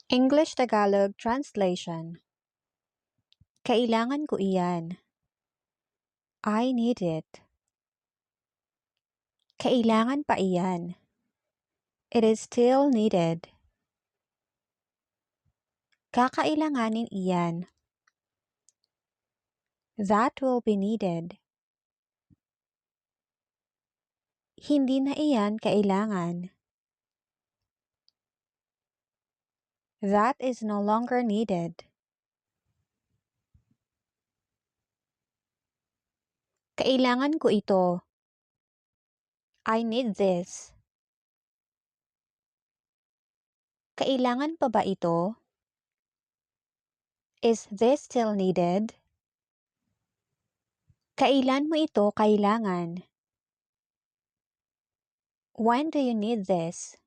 English-Tagalog translation. Kailangan ko iyan. I need it. Kailangan pa iyan. It is still needed. Kakailanganin iyan. That will be needed. Hindi na iyan kailangan. That is no longer needed. Kailangan ko ito. I need this. Kailangan pa ba ito? Is this still needed? Kailan mo ito kailangan? When do you need this?